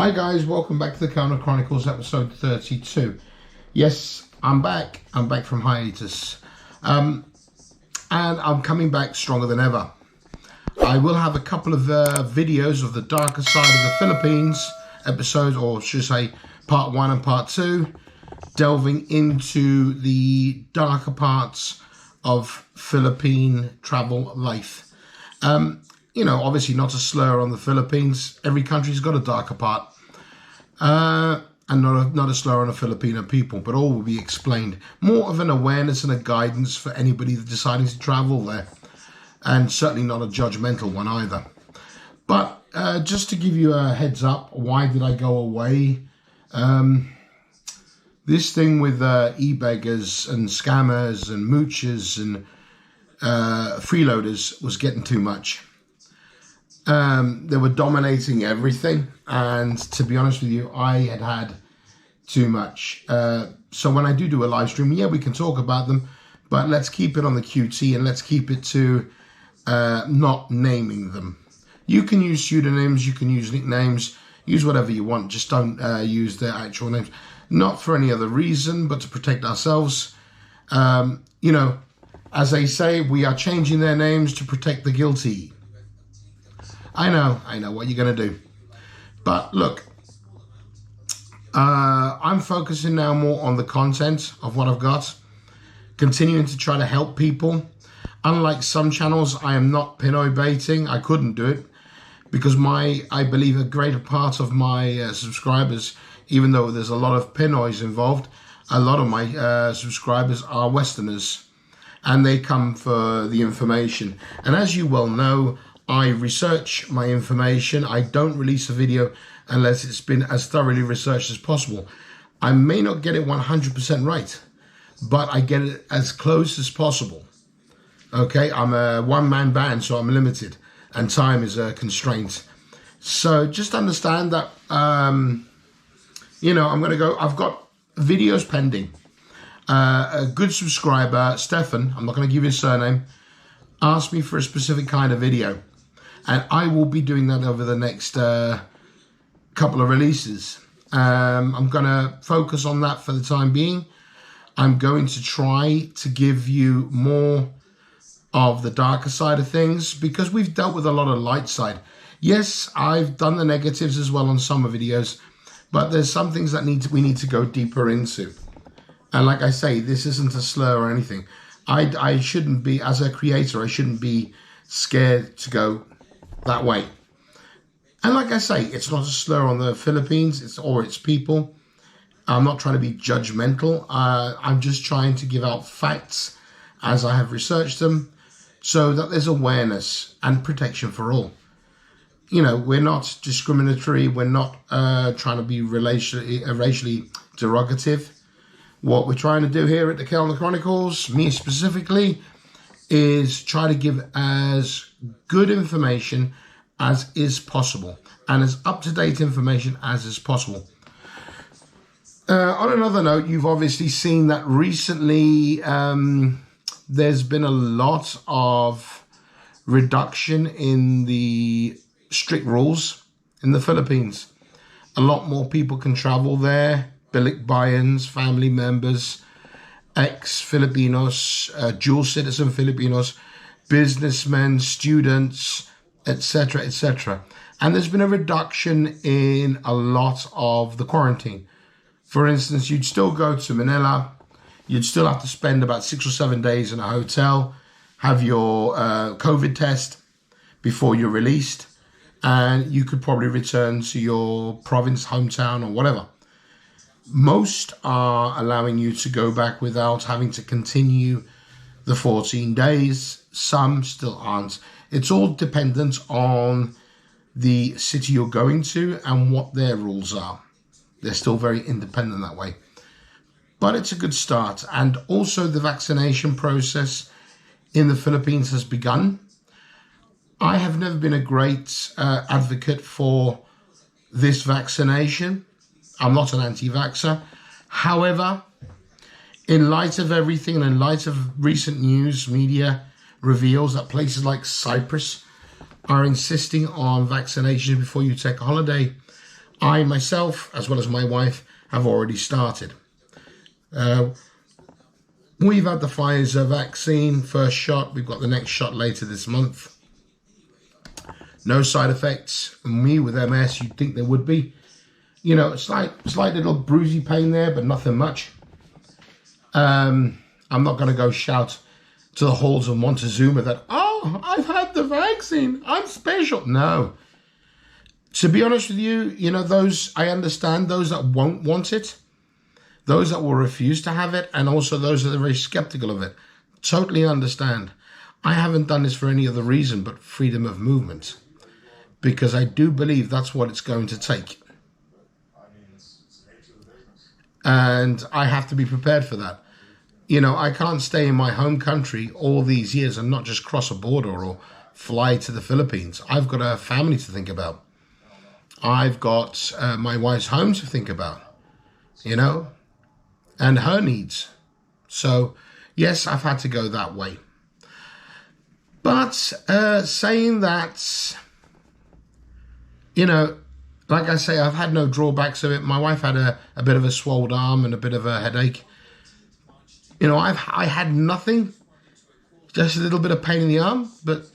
Hi guys, welcome back to the Kelner Chronicles episode 32. Yes, I'm back. I'm back from hiatus. And I'm coming back stronger than ever. I will have a couple of videos of the darker side of the Philippines episodes, or should I say part 1 and part 2, delving into the darker parts of Philippine travel life. You know, obviously not a slur on the Philippines. Every country's got a darker part. And not a slur on the Filipino people, but all will be explained. More of an awareness and a guidance for anybody deciding to travel there. And certainly not a judgmental one either. But just to give you a heads up, why did I go away? This thing with e-beggars and scammers and moochers and freeloaders was getting too much. They were dominating everything, and to be honest with you, I had too much. So when I do a live stream, yeah, we can talk about them, but let's keep it on the QT and let's keep it to not naming them. You can use pseudonyms, you can use nicknames, use whatever you want, just don't use their actual names. Not for any other reason, but to protect ourselves. You know, as they say, we are changing their names to protect the guilty. I know what you're going to do. But look, I'm focusing now more on the content of what I've got, continuing to try to help people. Unlike some channels, I am not Pinoy baiting. I couldn't do it because I believe a greater part of my subscribers, even though there's a lot of Pinoys involved, a lot of my subscribers are Westerners, and they come for the information. And as you well know, I research my information. I don't release a video unless it's been as thoroughly researched as possible. I may not get it 100% right, but I get it as close as possible. Okay, I'm a one-man band, so I'm limited, and time is a constraint. So just understand that, you know, I've got videos pending. A good subscriber, Stefan, I'm not going to give you his surname, asked me for a specific kind of video. And I will be doing that over the next couple of releases. I'm going to focus on that for the time being. I'm going to try to give you more of the darker side of things because we've dealt with a lot of light side. Yes, I've done the negatives as well on some videos, but there's some things that we need to go deeper into. And like I say, this isn't a slur or anything. I shouldn't be, as a creator, I shouldn't be scared to go that way. And like I say, it's not a slur on the Philippines or its people. I'm not trying to be judgmental. I'm just trying to give out facts as I have researched them so that there's awareness and protection for all. You know, we're not discriminatory. We're not trying to be racially derogative. What we're trying to do here at the Kelner Chronicles, me specifically, is try to give as good information as is possible and as up-to-date information as is possible. On another note, you've obviously seen that recently there's been a lot of reduction in the strict rules in the Philippines. A lot more people can travel there, Balikbayans, family members, ex-Filipinos, dual citizen Filipinos, businessmen, students, etc., etc. And there's been a reduction in a lot of the quarantine. For instance, you'd still go to Manila, you'd still have to spend about 6 or 7 days in a hotel, have your COVID test before you're released, and you could probably return to your province, hometown, or whatever. Most are allowing you to go back without having to continue the 14 days. Some still aren't. It's all dependent on the city you're going to and what their rules are. They're still very independent that way. But it's a good start. And also the vaccination process in the Philippines has begun. I have never been a great advocate for this vaccination. I'm not an anti-vaxxer. However, in light of everything and in light of recent news, media reveals that places like Cyprus are insisting on vaccination before you take a holiday, I myself, as well as my wife, have already started. We've had the Pfizer vaccine, first shot. We've got the next shot later this month. No side effects. And me with MS, you'd think there would be. You know, slight little bruisey pain there, but nothing much. I'm not going to go shout to the halls of Montezuma that, oh, I've had the vaccine, I'm special. No. To be honest with you, you know, I understand those that won't want it, those that will refuse to have it, and also those that are very skeptical of it. Totally understand. I haven't done this for any other reason but freedom of movement, because I do believe that's what it's going to take. And I have to be prepared for that. You know, I can't stay in my home country all these years and not just cross a border or fly to the Philippines. I've got a family to think about. I've got my wife's home to think about, you know, and her needs. So, yes, I've had to go that way. But saying that, you know, like I say, I've had no drawbacks of it. My wife had a bit of a swollen arm and a bit of a headache. You know, I had nothing, just a little bit of pain in the arm, but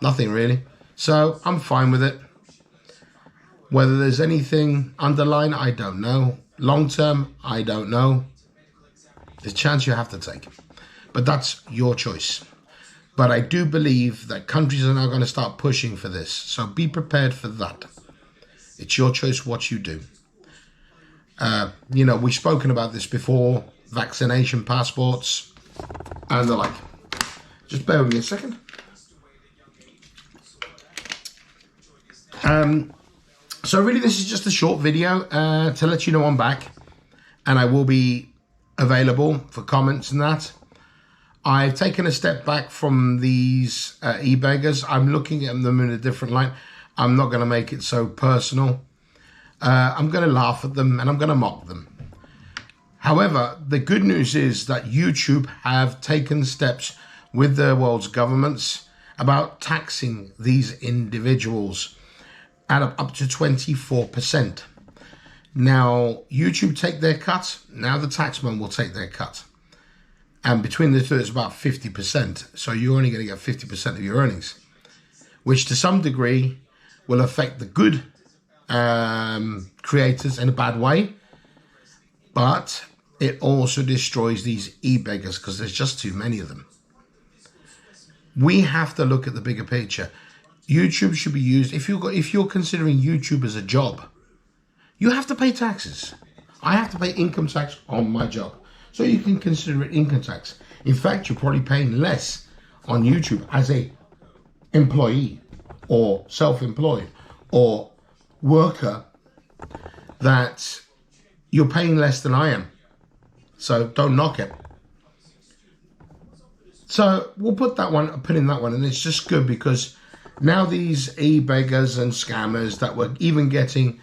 nothing really. So I'm fine with it. Whether there's anything underlying, I don't know. Long term, I don't know. There's a chance you have to take. But that's your choice. But I do believe that countries are now going to start pushing for this. So be prepared for that. It's your choice what you do. You know, we've spoken about this before. Vaccination passports and the like. Just bear with me a second. So really this is just a short video to let you know I'm back, and I will be available for comments and that. I've taken a step back from these e-beggars. I'm looking at them in a different light. I'm not going to make it so personal. I'm going to laugh at them and I'm going to mock them. However, the good news is that YouTube have taken steps with the world's governments about taxing these individuals at up to 24%. Now, YouTube take their cut. Now the taxman will take their cut. And between the two, it's about 50%. So you're only going to get 50% of your earnings, which to some degree will affect the good creators in a bad way. But it also destroys these e-beggars because there's just too many of them. We have to look at the bigger picture. YouTube should be used, if you're considering YouTube as a job, you have to pay taxes. I have to pay income tax on my job. So you can consider it income tax. In fact, you're probably paying less on YouTube as a employee or self-employed or worker, that you're paying less than I am. So don't knock it. So we'll put in that one, and it's just good because now these e-beggars and scammers that were even getting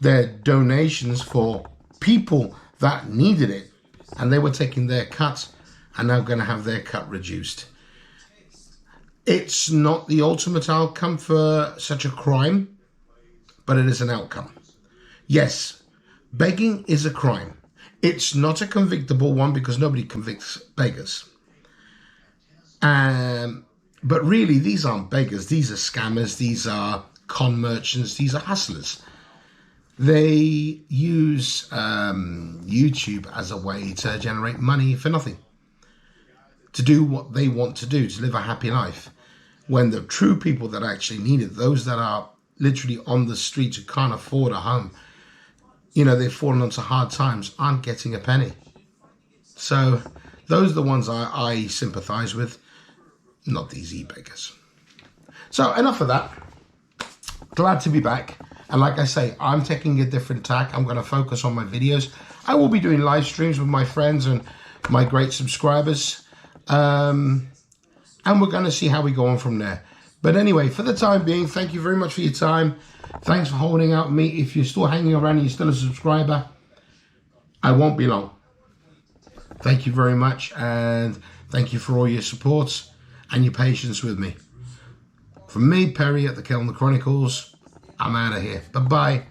their donations for people that needed it, and they were taking their cut, are now going to have their cut reduced. It's not the ultimate outcome for such a crime, but it is an outcome. Yes, begging is a crime. It's not a convictable one because nobody convicts beggars. But really, these aren't beggars. These are scammers. These are con merchants. These are hustlers. They use YouTube as a way to generate money for nothing, to do what they want to do, to live a happy life. When the true people that actually need it, those that are literally on the streets who can't afford a home, you know, they've fallen onto hard times, aren't getting a penny. So those are the ones I sympathize with, not these e-beggars. So enough of that. Glad to be back. And like I say, I'm taking a different tack. I'm going to focus on my videos. I will be doing live streams with my friends and my great subscribers. And we're going to see how we go on from there. But anyway, for the time being, thank you very much for your time. Thanks for holding out with me. If you're still hanging around and you're still a subscriber, I won't be long. Thank you very much. And thank you for all your support and your patience with me. From me, Perry at the Kelner Chronicles, I'm out of here. Bye-bye.